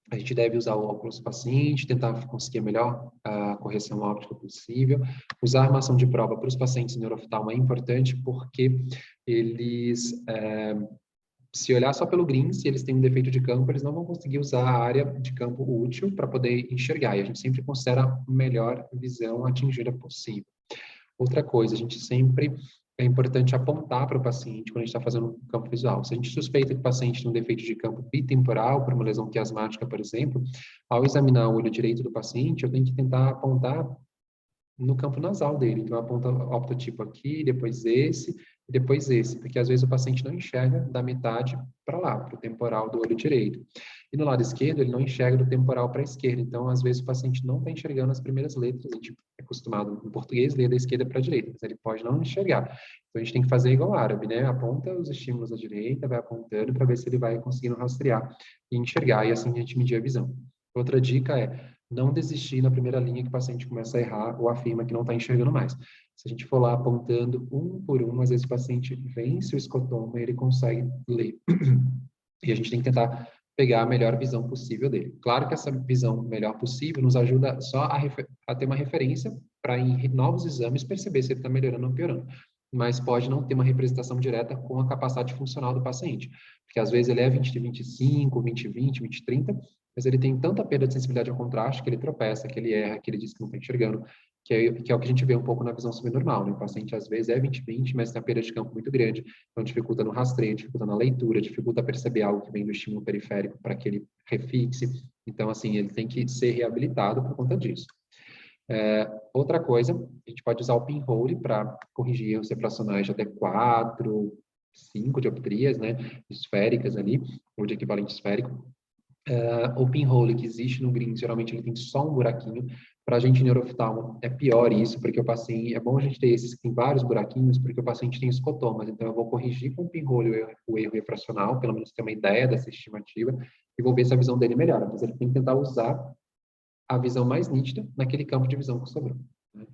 A gente deve usar o óculos do paciente, tentar conseguir a melhor correção óptica possível. Usar armação de prova para os pacientes em neurooftalmo é importante porque eles, se olhar só pelo green, se eles têm um defeito de campo, eles não vão conseguir usar a área de campo útil para poder enxergar. E a gente sempre considera a melhor visão atingida possível. Outra coisa, a gente sempre é importante apontar para o paciente quando a gente está fazendo um campo visual. Se a gente suspeita que o paciente tem um defeito de campo bitemporal, por uma lesão quiasmática, por exemplo, ao examinar o olho direito do paciente, eu tenho que tentar apontar no campo nasal dele. Então, aponta o optotipo aqui, depois esse, e depois esse, porque às vezes o paciente não enxerga da metade para lá, para o temporal do olho direito. E no lado esquerdo, ele não enxerga do temporal para a esquerda. Então, às vezes, o paciente não está enxergando as primeiras letras. A gente é acostumado, em português, ler da esquerda para a direita, mas ele pode não enxergar. Então, a gente tem que fazer igual ao árabe, né? Aponta os estímulos à direita, vai apontando para ver se ele vai conseguindo rastrear e enxergar, e assim a gente medir a visão. Outra dica é não desistir na primeira linha que o paciente começa a errar ou afirma que não está enxergando mais. Se a gente for lá apontando um por um, às vezes o paciente vence o escotoma e ele consegue ler. E a gente tem que tentar pegar a melhor visão possível dele. Claro que essa visão melhor possível nos ajuda só a ter uma referência para, em novos exames, perceber se ele está melhorando ou piorando. Mas pode não ter uma representação direta com a capacidade funcional do paciente. Porque às vezes ele é 20/25, 20/20, 20/30, mas ele tem tanta perda de sensibilidade ao contraste que ele tropeça, que ele erra, que ele diz que não está enxergando, que é o que a gente vê um pouco na visão subnormal, né? O paciente às vezes é 20/20, mas tem a perda de campo muito grande, então dificulta no rastreio, dificulta na leitura, dificulta perceber algo que vem do estímulo periférico para que ele refixe. Então, assim, ele tem que ser reabilitado por conta disso. Outra coisa, a gente pode usar o pinhole para corrigir erros refracionais de até 4, 5 dioptrias, né, esféricas ali, ou de equivalente esférico. O pinhole que existe no green, geralmente ele tem só um buraquinho. Para a gente neurooftalmo é pior isso, porque o paciente, é bom a gente ter esses que tem vários buraquinhos, porque o paciente tem escotomas. Então eu vou corrigir com o pinhole o erro refracional, pelo menos ter uma ideia dessa estimativa, e vou ver se a visão dele melhora. Mas ele tem que tentar usar a visão mais nítida naquele campo de visão que sobrou, né?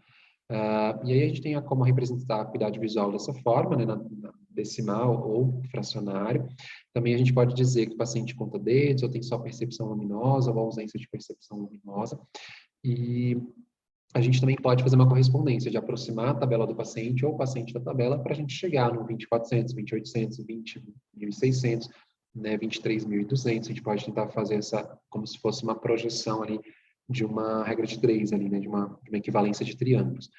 E aí a gente tem como representar a acuidade visual dessa forma, né, na decimal ou fracionário. Também a gente pode dizer que o paciente conta dedos, ou tem só percepção luminosa, ou ausência de percepção luminosa. E a gente também pode fazer uma correspondência de aproximar a tabela do paciente ou o paciente da tabela para a gente chegar no 20.400, 20.800, 20.600, né, 23.200. A gente pode tentar fazer essa, como se fosse uma projeção ali de uma regra de 3 ali, né, de uma equivalência de triângulos.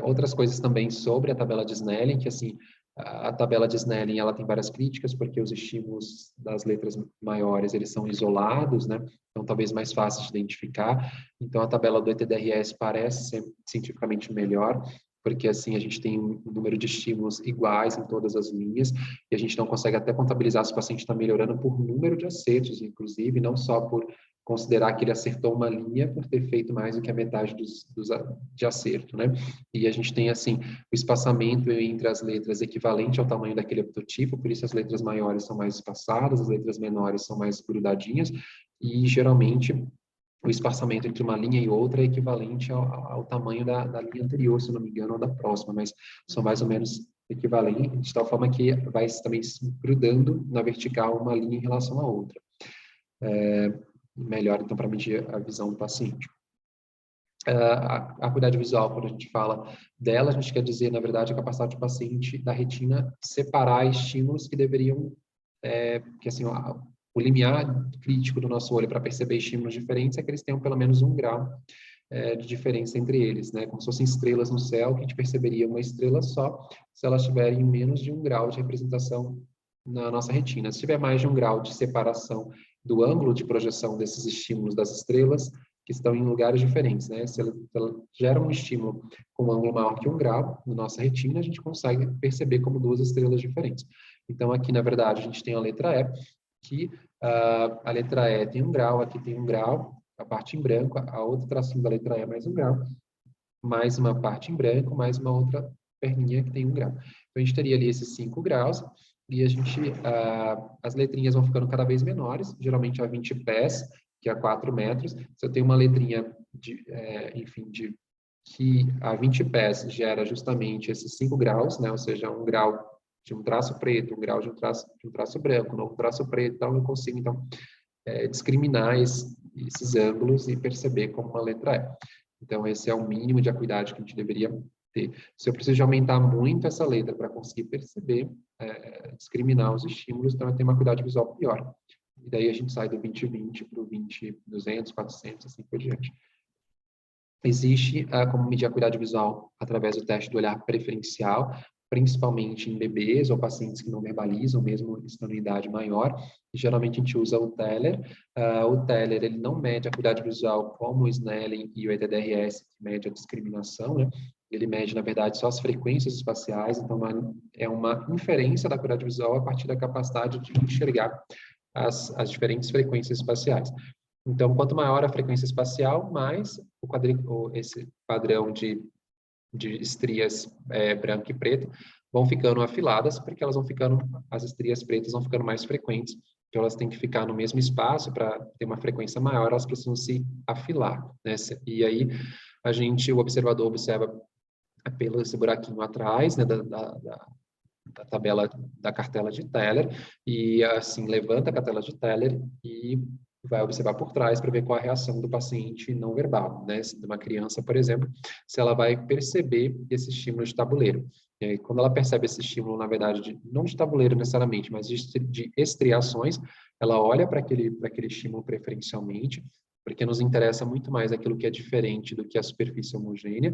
Outras coisas também sobre a tabela de Snelling, que assim, a tabela de Snelling ela tem várias críticas, porque os estímulos das letras maiores, eles são isolados, né? Então, talvez mais fácil de identificar. Então, a tabela do ETDRS parece ser cientificamente melhor, porque assim, a gente tem um número de estímulos iguais em todas as linhas, e a gente não consegue até contabilizar se o paciente está melhorando por número de acertos, inclusive, não só por considerar que ele acertou uma linha por ter feito mais do que a metade de acerto, né? E a gente tem, assim, o espaçamento entre as letras equivalente ao tamanho daquele optotipo, por isso as letras maiores são mais espaçadas, as letras menores são mais grudadinhas, e geralmente o espaçamento entre uma linha e outra é equivalente ao tamanho da linha anterior, se não me engano, ou da próxima, mas são mais ou menos equivalentes, de tal forma que vai também se grudando na vertical uma linha em relação à outra. Melhor, então, para medir a visão do paciente. A acuidade visual, quando a gente fala dela, a gente quer dizer, na verdade, a capacidade do paciente, da retina, separar estímulos que deveriam, que assim, o limiar crítico do nosso olho para perceber estímulos diferentes é que eles tenham pelo menos 1 grau de diferença entre eles, né? Como se fossem estrelas no céu, que a gente perceberia uma estrela só se elas tiverem menos de 1 grau de representação na nossa retina. Se tiver mais de 1 grau de separação do ângulo de projeção desses estímulos das estrelas, que estão em lugares diferentes, né? Se ela gera um estímulo com um ângulo maior que 1 grau na nossa retina, a gente consegue perceber como 2 estrelas diferentes. Então, aqui, na verdade, a gente tem a letra E, que a letra E tem 1 grau, aqui tem 1 grau, a parte em branco, a outra tracinho da letra E mais 1 grau, mais uma parte em branco, mais uma outra perninha que tem 1 grau. Então, a gente teria ali esses 5 graus, e a gente, as letrinhas vão ficando cada vez menores, geralmente a 20 pés, que é 4 metros. Se eu tenho uma letrinha, que a 20 pés gera justamente esses 5 graus, né? Ou seja, 1 grau de um traço preto, 1 grau de um traço branco, um novo traço preto, então eu consigo, então, discriminar esses ângulos e perceber como uma letra é. Então, esse é o mínimo de acuidade que a gente deveria ter. Se eu preciso de aumentar muito essa letra para conseguir perceber, discriminar os estímulos, então eu tenho uma acuidade visual pior. E daí a gente sai do 20/20 para o 20/200, 400, assim por diante. Existe como medir a acuidade visual através do teste do olhar preferencial, principalmente em bebês ou pacientes que não verbalizam, mesmo estando em idade maior. E, geralmente a gente usa o Teller. O Teller, ele não mede a acuidade visual como o Snellen e o ETDRS, que mede a discriminação, né? Ele mede, na verdade, só as frequências espaciais, então é uma inferência da acuidade visual a partir da capacidade de enxergar as diferentes frequências espaciais. Então, quanto maior a frequência espacial, mais esse padrão de estrias branco e preto vão ficando afiladas, porque as estrias pretas vão ficando mais frequentes, então elas têm que ficar no mesmo espaço para ter uma frequência maior, elas precisam se afilar, né? E aí o observador observa pelo esse buraquinho atrás, né, da tabela da cartela de Teller, e assim levanta a cartela de Teller e vai observar por trás para ver qual a reação do paciente não verbal, né? De uma criança, por exemplo, se ela vai perceber esse estímulo de tabuleiro. E aí, quando ela percebe esse estímulo, na verdade, não de tabuleiro necessariamente, mas de estriações, ela olha para aquele estímulo preferencialmente, porque nos interessa muito mais aquilo que é diferente do que a superfície homogênea,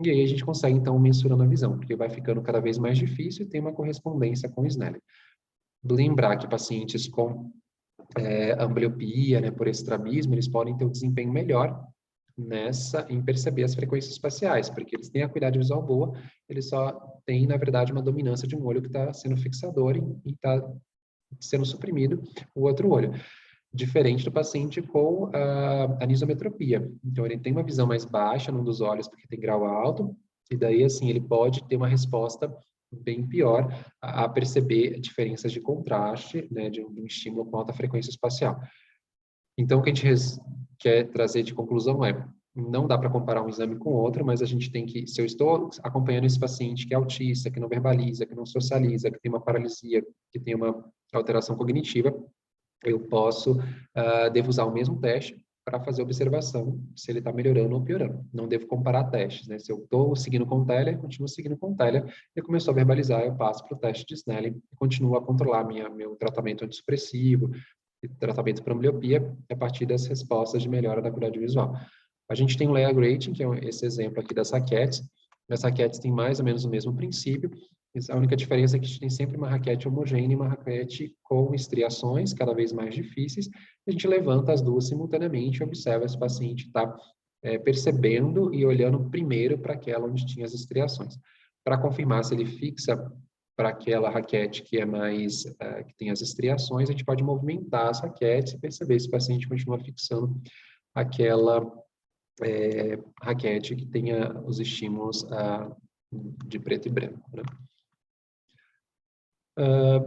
e aí a gente consegue, então, mensurando a visão, porque vai ficando cada vez mais difícil e tem uma correspondência com o Snellen. Lembrar que pacientes com ambliopia, né, por estrabismo, eles podem ter um desempenho melhor em perceber as frequências espaciais, porque eles têm a acuidade visual boa, eles só têm, na verdade, uma dominância de um olho que está sendo fixador e está sendo suprimido o outro olho, diferente do paciente com anisometropia. Então, ele tem uma visão mais baixa num dos olhos porque tem grau alto, e daí, assim, ele pode ter uma resposta bem pior a perceber diferenças de contraste, né, de um estímulo com alta frequência espacial. Então, o que a gente quer trazer de conclusão não dá para comparar um exame com outro, mas a gente tem que, se eu estou acompanhando esse paciente que é autista, que não verbaliza, que não socializa, que tem uma paralisia, que tem uma alteração cognitiva, eu devo usar o mesmo teste para fazer observação se ele está melhorando ou piorando. Não devo comparar testes, né? Se eu estou seguindo com o Teller, continuo seguindo com o Teller, ele começou a verbalizar, eu passo para o teste de Snellen e continuo a controlar meu tratamento antisupressivo, tratamento para ambliopia, a partir das respostas de melhora da acuidade visual. A gente tem o Lea Grating, que é esse exemplo aqui das raquetes. As raquetes têm mais ou menos o mesmo princípio. A única diferença é que a gente tem sempre uma raquete homogênea e uma raquete com estriações cada vez mais difíceis. A gente levanta as duas simultaneamente e observa se o paciente está percebendo e olhando primeiro para aquela onde tinha as estriações. Para confirmar se ele fixa para aquela raquete que é mais, que tem as estriações, a gente pode movimentar as raquetes e perceber se o paciente continua fixando aquela raquete que tenha os estímulos de preto e branco, né?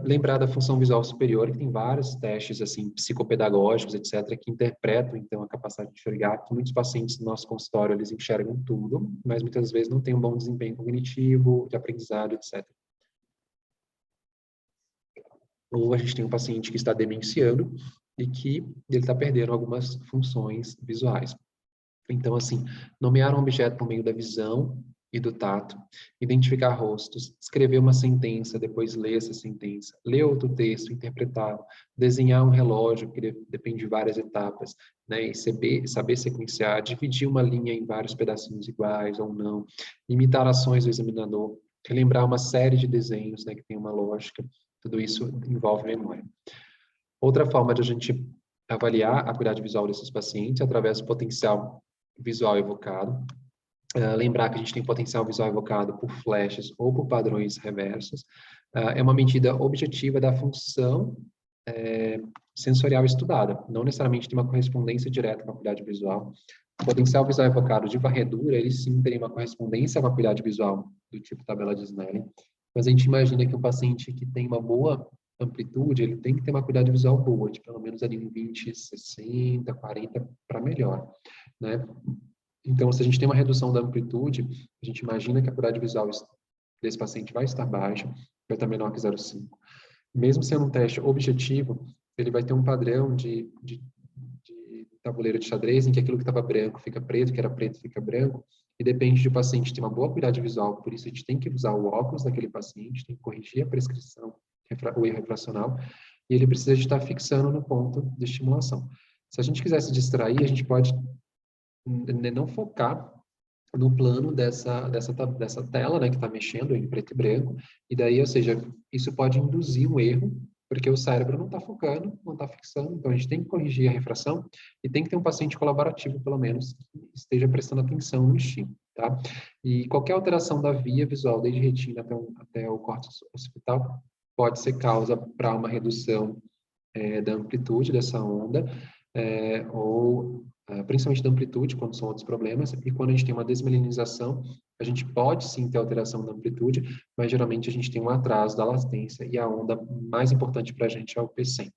Lembrar da função visual superior, que tem vários testes assim psicopedagógicos, etc., que interpretam então a capacidade de enxergar, que muitos pacientes no nosso consultório eles enxergam tudo, mas muitas vezes não têm um bom desempenho cognitivo, de aprendizado, etc. Ou a gente tem um paciente que está demenciando e que ele está perdendo algumas funções visuais. Então, assim, nomear um objeto por meio da visão e do tato, identificar rostos, escrever uma sentença, depois ler essa sentença, ler outro texto, interpretá-lo, desenhar um relógio, que depende de várias etapas, né, e saber sequenciar, dividir uma linha em vários pedacinhos iguais ou não, imitar ações do examinador, relembrar uma série de desenhos, né, que tem uma lógica, tudo isso envolve memória. Outra forma de a gente avaliar a acuidade visual desses pacientes é através do potencial visual evocado. Lembrar que a gente tem potencial visual evocado por flashes ou por padrões reversos. é uma medida objetiva da função sensorial estudada. Não necessariamente tem uma correspondência direta com a acuidade visual. O potencial visual evocado de varredura, ele sim teria uma correspondência com a acuidade visual do tipo tabela de Snellen, mas a gente imagina que um paciente que tem uma boa amplitude, ele tem que ter uma acuidade visual boa, de pelo menos ali em 20, 60, 40 para melhor, né? Então, se a gente tem uma redução da amplitude, a gente imagina que a acuidade visual desse paciente vai estar baixa, vai estar menor que 0,5. Mesmo sendo um teste objetivo, ele vai ter um padrão de tabuleiro de xadrez, em que aquilo que estava branco fica preto, que era preto fica branco, e depende do paciente ter uma boa acuidade visual, por isso a gente tem que usar o óculos daquele paciente, tem que corrigir a prescrição, o erro refracional, e ele precisa de estar fixando no ponto de estimulação. Se a gente quiser se distrair, a gente pode não focar no plano dessa tela, né, que está mexendo em preto e branco, e daí, ou seja, isso pode induzir um erro, porque o cérebro não está focando, não está fixando, então a gente tem que corrigir a refração e tem que ter um paciente colaborativo, pelo menos, que esteja prestando atenção no estímulo, tá? E qualquer alteração da via visual, desde retina até o córtex occipital, pode ser causa para uma redução da amplitude dessa onda, ou principalmente da amplitude, quando são outros problemas, e quando a gente tem uma desmelinização, a gente pode sim ter alteração da amplitude, mas geralmente a gente tem um atraso da latência, e a onda mais importante para a gente é o P100.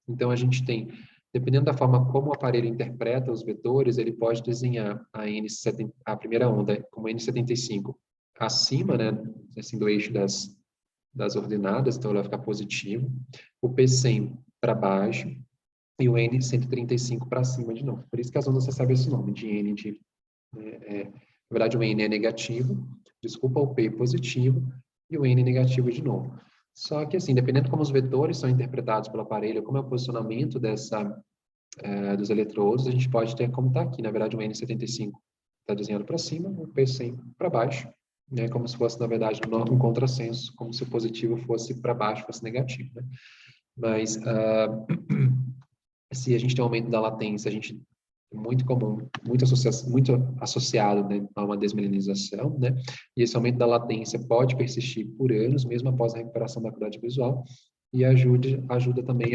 Então, a gente tem, dependendo da forma como o aparelho interpreta os vetores, ele pode desenhar a primeira onda como N75 acima, né, assim, do eixo das ordenadas, então ela vai ficar positivo, o P100 para baixo, e o N135 para cima de novo. Por isso que as ondas recebem esse nome, de N na verdade, o N é negativo, desculpa, o P é positivo, e o N é negativo de novo. Só que, assim, dependendo como os vetores são interpretados pelo aparelho, como é o posicionamento dos eletrodos, a gente pode ter como está aqui. Na verdade, o N75 está desenhado para cima, o P100 para baixo, né? Como se fosse, na verdade, um contrassenso, como se o positivo fosse para baixo, fosse negativo, né? Mas se a gente tem um aumento da latência, a gente muito comum, muito associado, né, a uma desmelinização, né? E esse aumento da latência pode persistir por anos, mesmo após a recuperação da acuidade visual, e ajuda também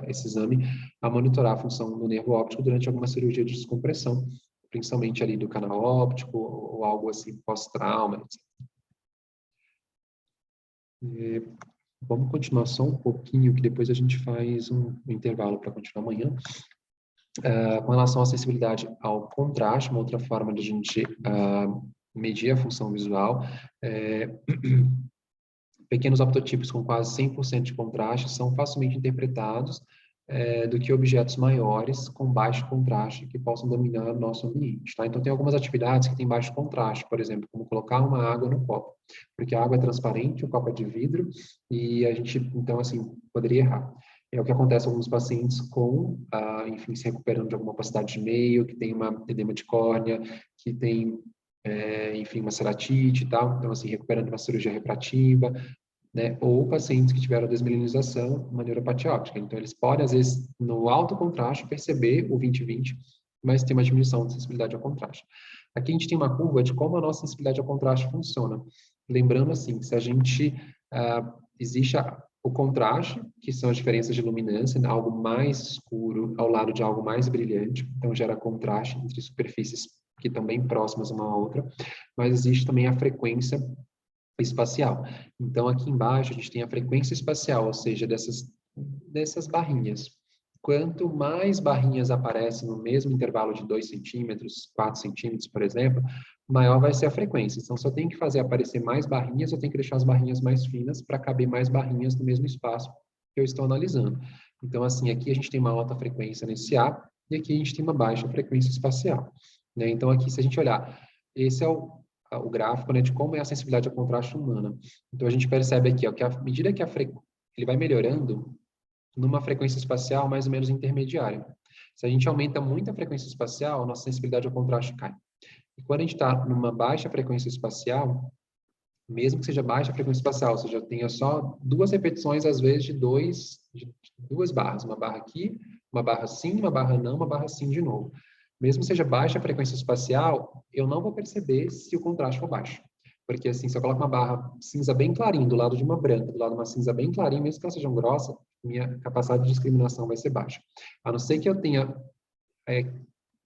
esse exame a monitorar a função do nervo óptico durante alguma cirurgia de descompressão, principalmente ali do canal óptico ou algo assim pós-trauma, etc. Vamos continuar só um pouquinho, que depois a gente faz um intervalo para continuar amanhã. Com relação à sensibilidade ao contraste, uma outra forma de a gente medir a função visual, pequenos optotipos com quase 100% de contraste são facilmente interpretados do que objetos maiores com baixo contraste que possam dominar o nosso ambiente, tá? Então, tem algumas atividades que têm baixo contraste, por exemplo, como colocar uma água no copo, porque a água é transparente, o copo é de vidro, e a gente, então, assim, poderia errar. É o que acontece com alguns pacientes com, enfim, se recuperando de alguma opacidade de meio, que tem uma edema de córnea, que tem, enfim, uma ceratite e tal, então, assim, recuperando de uma cirurgia refrativa, né? Ou pacientes que tiveram desmelinização, neuropatia óptica. Então, eles podem, às vezes, no alto contraste, perceber o 20/20, mas tem uma diminuição de sensibilidade ao contraste. Aqui a gente tem uma curva de como a nossa sensibilidade ao contraste funciona. Lembrando, assim, se a gente... existe o contraste, que são as diferenças de luminância, né? Algo mais escuro ao lado de algo mais brilhante, então gera contraste entre superfícies que estão bem próximas uma à outra, mas existe também a frequência espacial. Então, aqui embaixo, a gente tem a frequência espacial, ou seja, dessas barrinhas. Quanto mais barrinhas aparecem no mesmo intervalo de 2 centímetros, 4 centímetros, por exemplo, maior vai ser a frequência. Então, se eu tenho que fazer aparecer mais barrinhas, eu tenho que deixar as barrinhas mais finas para caber mais barrinhas no mesmo espaço que eu estou analisando. Então, assim, aqui a gente tem uma alta frequência nesse A, e aqui a gente tem uma baixa frequência espacial, né? Então, aqui, se a gente olhar, esse é o gráfico, né, de como é a sensibilidade ao contraste humana. Então, a gente percebe aqui, ó, que à medida que ele vai melhorando, numa frequência espacial mais ou menos intermediária. Se a gente aumenta muito a frequência espacial, a nossa sensibilidade ao contraste cai. E quando a gente está numa baixa frequência espacial, mesmo que seja baixa frequência espacial, ou seja, eu tenha só 2 repetições, às vezes, de 2 barras. Uma barra aqui, uma barra sim, uma barra não, uma barra sim de novo. Mesmo que seja baixa a frequência espacial, eu não vou perceber se o contraste for baixo. Porque, assim, se eu coloco uma barra cinza bem clarinha do lado de uma branca, do lado de uma cinza bem clarinha, mesmo que elas sejam grossas, minha capacidade de discriminação vai ser baixa. A não ser que eu tenha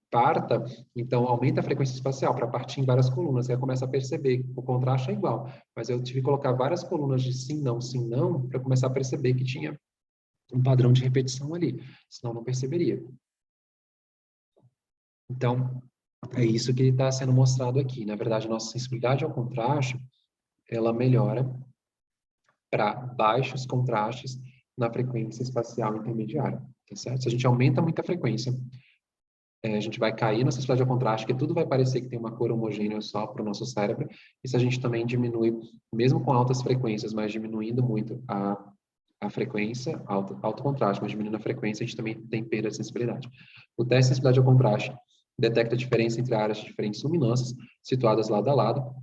parta, então aumenta a frequência espacial para partir em várias colunas. Aí eu começo a perceber que o contraste é igual, mas eu tive que colocar várias colunas de sim, não, para começar a perceber que tinha um padrão de repetição ali, senão eu não perceberia. Então, é isso que está sendo mostrado aqui. Na verdade, nossa sensibilidade ao contraste, ela melhora para baixos contrastes na frequência espacial intermediária, tá certo? Se a gente aumenta muito a frequência, a gente vai cair na sensibilidade ao contraste, que tudo vai parecer que tem uma cor homogênea só para o nosso cérebro, e se a gente também diminui, mesmo com altas frequências, mas diminuindo muito a frequência, alto contraste, mas diminuindo a frequência, a gente também tem perda de sensibilidade. O teste de sensibilidade ao contraste detecta a diferença entre áreas de diferentes luminâncias, situadas lado a lado,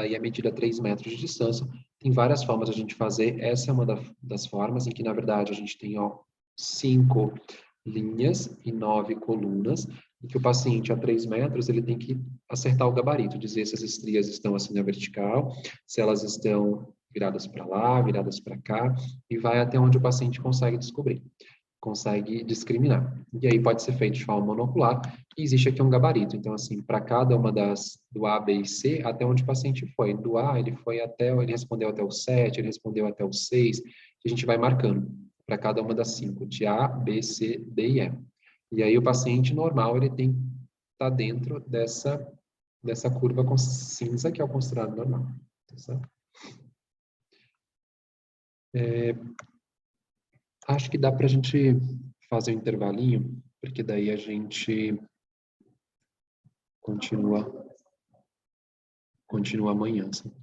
e a medida a 3 metros de distância. Tem várias formas de a gente fazer, essa é uma das formas em que, na verdade, a gente tem 5 linhas e 9 colunas, e que o paciente a 3 metros ele tem que acertar o gabarito, dizer se as estrias estão assim na vertical, se elas estão viradas para lá, viradas para cá, e vai até onde o paciente consegue descobrir, consegue discriminar. E aí pode ser feito de forma monocular, e existe aqui um gabarito. Então, assim, para cada uma do A, B e C, até onde o paciente foi. Do A, ele respondeu até o 7, ele respondeu até o 6, e a gente vai marcando para cada uma das 5, de A, B, C, D e E. E aí o paciente normal, ele tem que estar dentro dessa curva com cinza, que é o considerado normal. Tá certo? Acho que dá para a gente fazer um intervalinho, porque daí a gente continua amanhã. Sabe?